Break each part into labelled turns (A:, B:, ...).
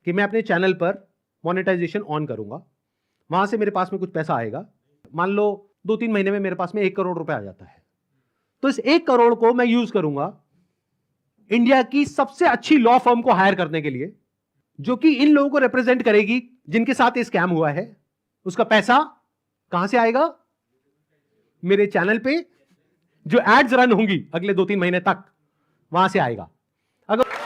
A: कि मैं अपने चैनल पर मोनेटाइजेशन ऑन करूंगा, वहां से मेरे पास में कुछ पैसा आएगा, मान लो 2-3 महीने में मेरे पास में 1 करोड़ रुपए आ जाता है, तो इस 1 करोड़ को मैं यूज करूंगा इंडिया की सबसे अच्छी लॉ फर्म को हायर करने के लिए, जो कि इन लोगों को रिप्रेजेंट करेगी जिनके साथ ये स्कैम हुआ है। उसका पैसा कहां से आएगा? मेरे चैनल पे जो एड्स रन होंगी अगले 2-3 महीने तक, वहां से आएगा। अगर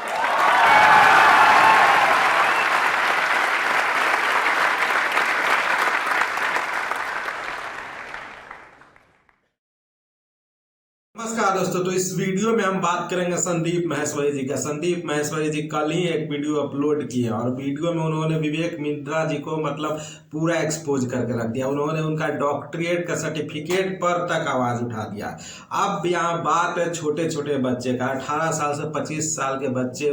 B: नमस्कार दोस्तों, तो इस वीडियो में हम बात करेंगे संदीप माहेश्वरी जी का। संदीप माहेश्वरी जी कल ही एक वीडियो अपलोड किए और वीडियो में उन्होंने विवेक मिश्रा जी को मतलब पूरा एक्सपोज करके रख दिया। उन्होंने उनका डॉक्टरेट का सर्टिफिकेट पर तक आवाज उठा दिया। अब यहाँ बात है छोटे छोटे बच्चे का, 18 साल से 25 साल के बच्चे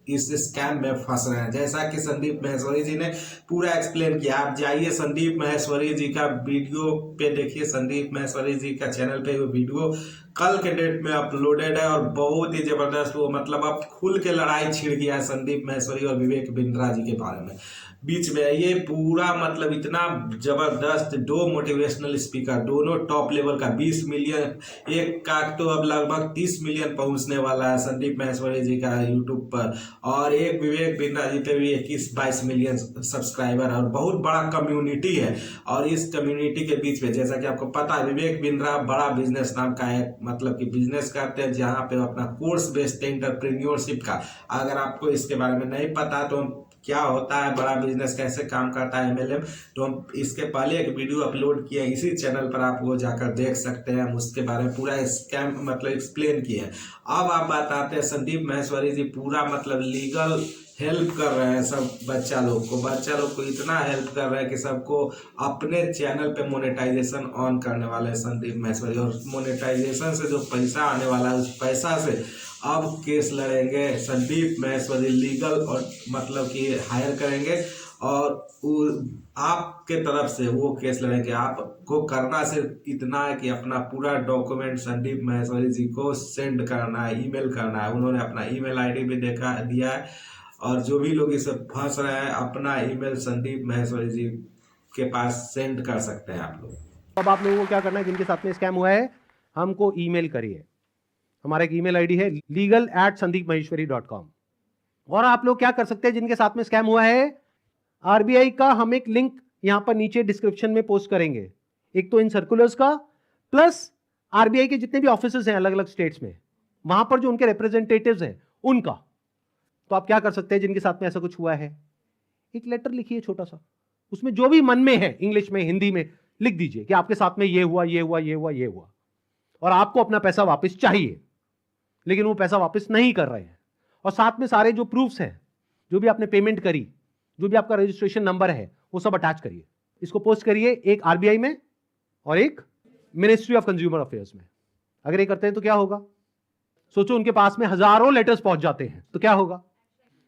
B: इस स्कैम में फंस रहे हैं, जैसा कि संदीप माहेश्वरी जी ने पूरा एक्सप्लेन किया। आप जाइए संदीप माहेश्वरी जी का वीडियो पे देखिए, संदीप माहेश्वरी जी का चैनल पे वो वीडियो कल के डेट में अपलोडेड है और बहुत ही जबरदस्त, वो मतलब अब खुल के लड़ाई छिड़ गया है संदीप माहेश्वरी और विवेक मिश्रा जी के बारे में बीच में। ये पूरा मतलब इतना जबरदस्त, दो मोटिवेशनल स्पीकर, दोनों टॉप लेवल का, 20 मिलियन, एक का तो अब लगभग 30 मिलियन पहुंचने वाला है संदीप माहेश्वरी जी का यूट्यूब पर, और एक विवेक मिश्रा जी पे भी 21-22 मिलियन सब्सक्राइबर और बहुत बड़ा कम्युनिटी है। और इस कम्युनिटी के बीच में जैसा कि आपको पता है, विवेक मिश्रा बड़ा बिजनेस नाम का है, मतलब कि बिजनेस करते हैं जहाँ पे अपना कोर्स बेचते हैं एंटरप्रेन्योरशिप का। अगर आपको इसके बारे में नहीं पता तो क्या होता है, बड़ा बिजनेस कैसे काम करता है MLM, तो हम इसके पहले एक वीडियो अपलोड किए इसी चैनल पर, आप वो जाकर देख सकते हैं। हम उसके बारे में पूरा स्कैम मतलब एक्सप्लेन किए हैं। अब आप बताते हैं संदीप माहेश्वरी जी पूरा मतलब लीगल हेल्प कर रहे हैं सब बच्चा लोग को इतना हेल्प कर रहे हैं कि सबको अपने चैनल पे मोनेटाइजेशन ऑन करने वाले हैं संदीप माहेश्वरी। और मोनेटाइजेशन से जो पैसा आने वाला है, उस पैसा से अब केस लड़ेंगे संदीप माहेश्वरी, लीगल, और मतलब कि हायर करेंगे और आपके तरफ से वो केस लड़ेंगे। आपको करना सिर्फ इतना है कि अपना पूरा डॉक्यूमेंट संदीप माहेश्वरी जी को सेंड करना है, ईमेल करना है। उन्होंने अपना ईमेल आईडी भी दिया है, और जो भी लोग इससे फंस रहे हैं अपना ईमेल संदीप माहेश्वरी जी के पास सेंड कर सकते हैं आप लोग।
A: अब आप लोगों को क्या करना है, जिनके साथ में स्कैम हुआ है, हमको ईमेल करिए। हमारा एक ईमेल आईडी है legal@sandeepmaheshwari.com। और आप लोग क्या कर सकते हैं, जिनके साथ में स्कैम हुआ है, आरबीआई का हम एक लिंक यहां पर नीचे डिस्क्रिप्शन में पोस्ट करेंगे, एक तो इन सर्कुलर्स का, प्लस आरबीआई के जितने भी ऑफिसेज हैं अलग अलग स्टेट्स में, वहां पर जो उनके रिप्रेजेंटेटिव्स हैं उनका। तो आप क्या कर सकते हैं, जिनके साथ में ऐसा कुछ हुआ है, एक लेटर लिखिए छोटा सा, उसमें जो भी मन में है, इंग्लिश में हिंदी में लिख दीजिए कि आपके साथ में ये हुआ, ये हुआ, ये हुआ, ये हुआ, और आपको अपना पैसा वापस चाहिए, लेकिन वो पैसा वापस नहीं कर रहे हैं। और साथ में सारे जो प्रूफ्स हैं, जो भी आपने पेमेंट करी, जो भी आपका रजिस्ट्रेशन नंबर है, वो सब अटैच करिए। इसको पोस्ट करिए, एक आरबीआई में और एक मिनिस्ट्री ऑफ कंज्यूमर अफेयर्स में। अगर ये करते हैं तो क्या होगा, सोचो उनके पास में हजारों लेटर्स पहुंच जाते हैं तो क्या होगा,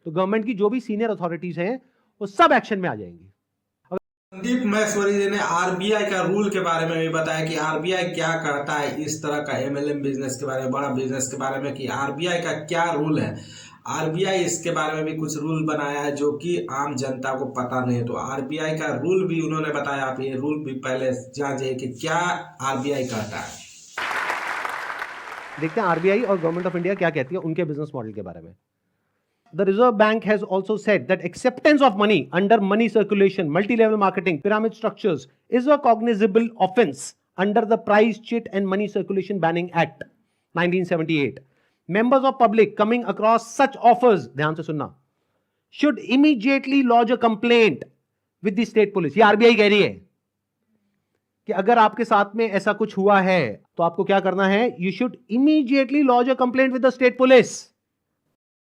A: तो गवर्नमेंट की जो भी सीनियर अथॉरिटीज हैं वो सब एक्शन में आ जाएंगी।
B: संदीप माहेश्वरी जी ने आरबीआई का रूल के बारे में भी बताया कि आरबीआई क्या करता है इस तरह का MLM बिजनेस के बारे में, बड़ा बिजनेस के बारे में, कि आरबीआई का क्या रूल है। आरबीआई इसके बारे में भी कुछ रूल बनाया है जो कि आम जनता को पता नहीं है, तो आरबीआई का रूल भी उन्होंने बताया। आप ये रूल भी पहले जानिए कि क्या आरबीआई कहता है।
A: देखते हैं आरबीआई और गवर्नमेंट ऑफ इंडिया क्या कहती है उनके बिजनेस मॉडल के बारे में। The Reserve Bank has also said that acceptance of money under money circulation, multi-level marketing, pyramid structures is a cognizable offense under the Price Cheat and Money Circulation Banning Act 1978. Members of public coming across such offers, ध्यान से सुनना, should immediately lodge a complaint with the state police. ये RBI कह रही है कि अगर आपके साथ में ऐसा कुछ हुआ है तो आपको क्या करना है, you should immediately lodge a complaint with the state police.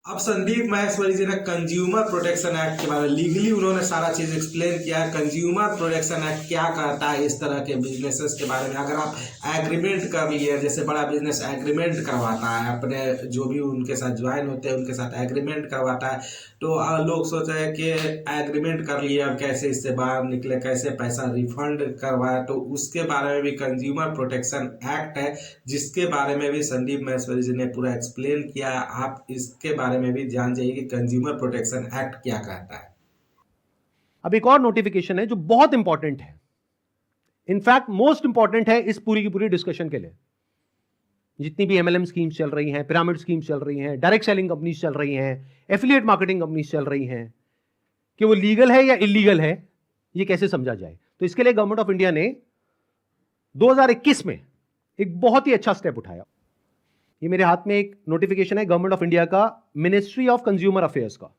B: अब संदीप माहेश्वरी जी ने कंज्यूमर प्रोटेक्शन एक्ट के बारे में लीगली उन्होंने सारा चीज एक्सप्लेन किया है। कंज्यूमर प्रोटेक्शन एक्ट क्या कहता है इस तरह के बिजनेसेस के बारे में। अगर आप एग्रीमेंट कर लिए, जैसे बड़ा बिजनेस एग्रीमेंट करवाता है अपने जो भी उनके साथ ज्वाइन होते हैं उनके साथ एग्रीमेंट करवाता है, तो लोग सोच रहे हैं कि एग्रीमेंट कर लिए अब कैसे इससे बाहर निकले, कैसे पैसा रिफंड करवाए, तो उसके बारे में भी कंज्यूमर प्रोटेक्शन एक्ट है जिसके बारे में भी संदीप माहेश्वरी जी ने पूरा एक्सप्लेन किया है। आप इसके बारे में भी जान जाइए कि कंज्यूमर प्रोटेक्शन एक्ट क्या कहता है।
A: अब एक और नोटिफिकेशन है जो बहुत इंपॉर्टेंट है, इनफैक्ट मोस्ट इंपॉर्टेंट है इस पूरी की पूरी डिस्कशन के लिए। जितनी भी एमएलएम स्कीम्स चल रही हैं, पिरामिड स्कीम्स चल रही हैं, डायरेक्ट सेलिंग कंपनीज चल रही हैं, एफिलिएट मार्केटिंग कंपनीज चल रही हैं, कि वो लीगल है या इलीगल है, ये कैसे समझा जाए। तो इसके लिए गवर्नमेंट ऑफ इंडिया ने 2021 में एक बहुत ही अच्छा स्टेप उठाया। ये मेरे हाथ में एक नोटिफिकेशन है गवर्नमेंट ऑफ इंडिया का, मिनिस्ट्री ऑफ कंज्यूमर अफेयर्स का।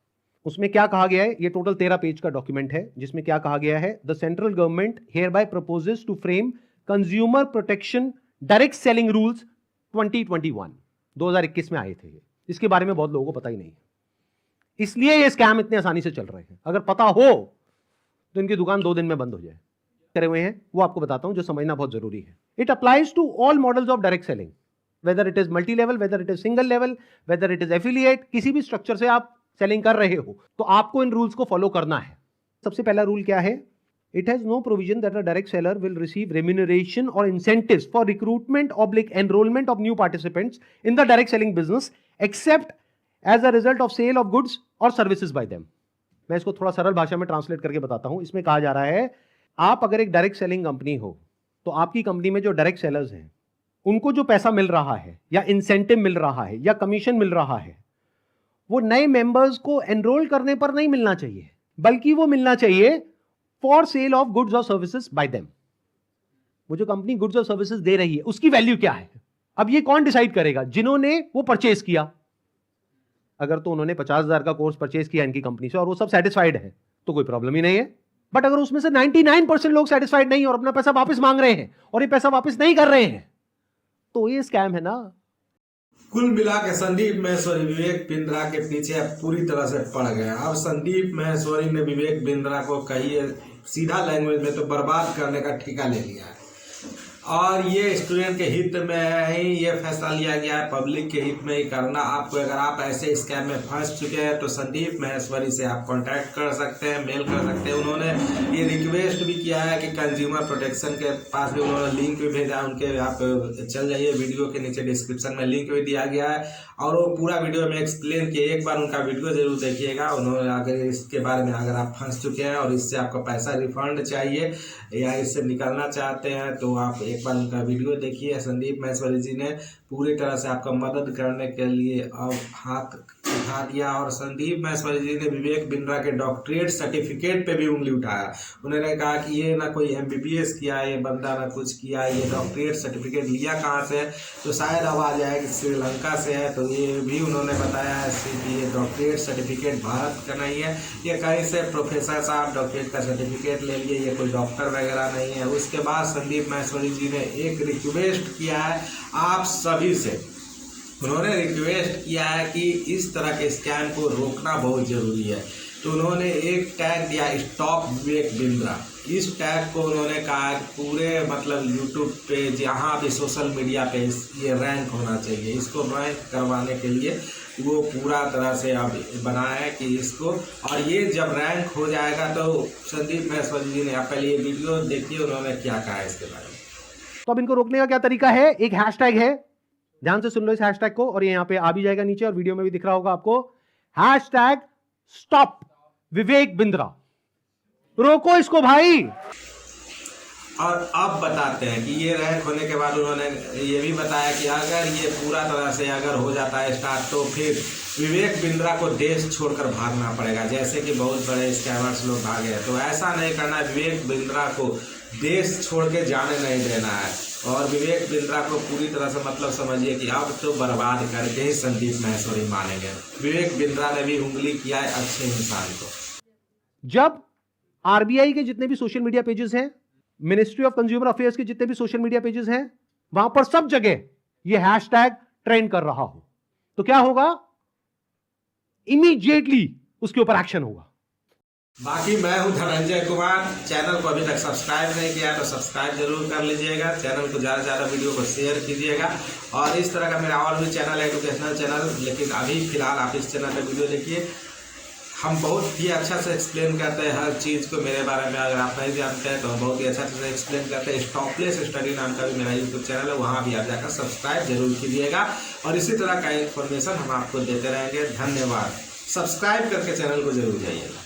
A: उसमें क्या कहा गया है, ये टोटल 13 पेज का डॉक्यूमेंट है, जिसमें क्या कहा गया है, the central government hereby proposes to frame consumer protection direct selling rules 2021 में आए थे। इसके बारे में बहुत लोगों को पता ही नहीं है, इसलिए ये स्कैम इतने आसानी से चल रहे हैं। अगर पता हो तो इनकी दुकान 2 दिन में बंद हो जाए। करे हुए हैं वो आपको बताता हूं, जो समझना बहुत जरूरी है। It applies to all models of direct selling, whether it is multi level, whether it is single level, whether it is affiliate, किसी भी स्ट्रक्चर से आप सेलिंग कर रहे हो तो आपको इन रूल्स को फॉलो करना है। सबसे पहला रूल क्या है, it has no provision that a direct seller will receive remuneration or incentives for recruitment oblique enrolment of new participants in the direct selling business except as a result of sale of goods or services by them. मैं इसको थोड़ा सरल भाषा में translate करके बताता हूं। इसमें कहा जा रहा है, आप अगर एक डायरेक्ट सेलिंग कंपनी हो तो आपकी कंपनी में जो डायरेक्ट सेलर्स हैं उनको जो पैसा मिल रहा है या इंसेंटिव मिल रहा है या कमीशन मिल रहा है, वो नए मेंबर्स को एनरोल करने पर नहीं मिलना चाहिए, बल्कि वो मिलना चाहिए for sale of goods or services by them. वो जो कंपनी गुड्स और सर्विसेज दे रही है उसकी वैल्यू क्या है। अब ये कौन डिसाइड करेगा, जिन्होंने वो परचेज किया। अगर तो उन्होंने 50,000 का कोर्स परचेज किया इनकी कंपनी से और वो सब सेटिस्फाइड है तो कोई प्रॉब्लम ही नहीं है। बट अगर उसमें से 99% लोग सेटिस्फाइड नहीं और अपना पैसा वापस मांग रहे हैं और ये पैसा वापस नहीं कर रहे हैं, तो ये स्कैम है ना।
B: कुल मिला के संदीप महेश्वरी विवेक बिंद्रा के पीछे पूरी तरह से पड़ गए। अब संदीप महेश्वरी ने विवेक बिंद्रा को कहिए सीधा लैंग्वेज में तो बर्बाद करने का ठेका ले लिया है, और ये स्टूडेंट के हित में ही ये फैसला लिया गया है, पब्लिक के हित में ही करना। आपको अगर आप ऐसे स्कैम में फंस चुके हैं तो संदीप महेश्वरी से आप कांटेक्ट कर सकते हैं, मेल कर सकते हैं। उन्होंने ये रिक्वेस्ट भी किया है कि कंज्यूमर प्रोटेक्शन के पास भी उन्होंने लिंक भी भेजा, उनके आप चल जाइए, वीडियो के नीचे डिस्क्रिप्शन में लिंक भी दिया गया है और वो पूरा वीडियो में एक्सप्लेन किए। एक बार उनका वीडियो जरूर देखिएगा। उन्होंने अगर इसके बारे में अगर आप फंस चुके हैं और इससे आपको पैसा रिफंड चाहिए या इससे निकलना चाहते हैं तो आप एक बार उनका वीडियो देखिए। संदीप महेश्वरी जी ने पूरी तरह से आपका मदद करने के लिए अब हाथ उठा दिया और संदीप महेश्वरी जी ने विवेक बिंद्रा के डॉक्टरेट सर्टिफिकेट पे भी उंगली उठाया। उन्होंने कहा कि ये ना कोई MBBS किया, ये बंदा ना कुछ किया, ये डॉक्टरेट सर्टिफिकेट लिया कहाँ से है, तो शायद अब आ जाए कि श्रीलंका से है। तो ये भी उन्होंने बताया है कि ये डॉक्टरेट सर्टिफिकेट भारत का नहीं है, ये कहीं से प्रोफेसर साहब डॉक्टरेट का सर्टिफिकेट ले लिए, ये कोई डॉक्टर वगैरह नहीं है। उसके बाद संदीप महेश्वरी जी ने एक रिक्वेस्ट किया है आप सभी से, उन्होंने रिक्वेस्ट किया है कि इस तरह के स्कैम को रोकना बहुत जरूरी है। तो उन्होंने एक टैग दिया, स्टॉप विवेक बिंद्रा। इस टैग को उन्होंने कहा कि पूरे मतलब यूट्यूब पे जहाँ भी सोशल मीडिया पे ये रैंक होना चाहिए। इसको रैंक करवाने के लिए वो पूरा तरह से अब बनाया है कि इसको, और ये जब रैंक हो जाएगा तो संदीप महेश्वरी जी ने, आप पहले ये वीडियो देखिए उन्होंने क्या कहा है इसके बारे में।
A: तो अब इनको रोकने का क्या तरीका है, एक हैशटैग है, ध्यान से सुन लो इस हैशटैग को, और ये यहां पे आ भी जाएगा नीचे और वीडियो में भी दिख रहा होगा आपको, हैशटैग स्टॉप विवेक बिंद्रा। रोको इसको भाई।
B: और अब बताते हैं कि ये रैंक होने के बाद उन्होंने ये भी बताया कि अगर ये पूरा तरह से अगर हो जाता है स्टार्ट तो फिर विवेक बिंद्रा को देश छोड़कर भागना पड़ेगा, जैसे कि बहुत बड़े स्कैमर्स लोग भागे। तो ऐसा नहीं करना, विवेक बिंद्रा को देश छोड़ के जाने नहीं देना है। और विवेक बिंद्रा को पूरी तरह से मतलब समझिए कि अब तो बर्बाद करके ही संदीप महेश्वरी मानेंगे। विवेक बिंद्रा ने भी उंगली किया है अच्छे इंसान को।
A: जब RBI के जितने भी सोशल मीडिया पेजेस हैं, मिनिस्ट्री ऑफ कंज्यूमर अफेयर्स के जितने भी सोशल मीडिया पेजेस हैं, वहां पर सब जगह ये हैशटैग ट्रेंड कर रहा हो, तो क्या होगा, इमीडिएटली उसके ऊपर एक्शन होगा।
B: बाकी मैं हूं धनंजय कुमार, चैनल को अभी तक सब्सक्राइब नहीं किया तो सब्सक्राइब जरूर कर लीजिएगा, चैनल को ज़्यादा से ज़्यादा वीडियो को शेयर कीजिएगा। और इस तरह का मेरा और भी चैनल है, एजुकेशनल चैनल, लेकिन अभी फिलहाल आप इस चैनल पर वीडियो देखिए। हम बहुत ही अच्छा से एक्सप्लेन करते हैं हर चीज़ को, मेरे बारे में अगर आप नहीं जानते हैं तो हम बहुत ही अच्छा से एक्सप्लेन करते हैं। स्टॉपलेस स्टडी नाम का भी मेरा यूट्यूब चैनल है, वहाँ भी आप जाकर सब्सक्राइब जरूर कीजिएगा और इसी तरह का इन्फॉर्मेशन हम आपको देते रहेंगे। धन्यवाद। सब्सक्राइब करके चैनल को जरूर जाइएगा।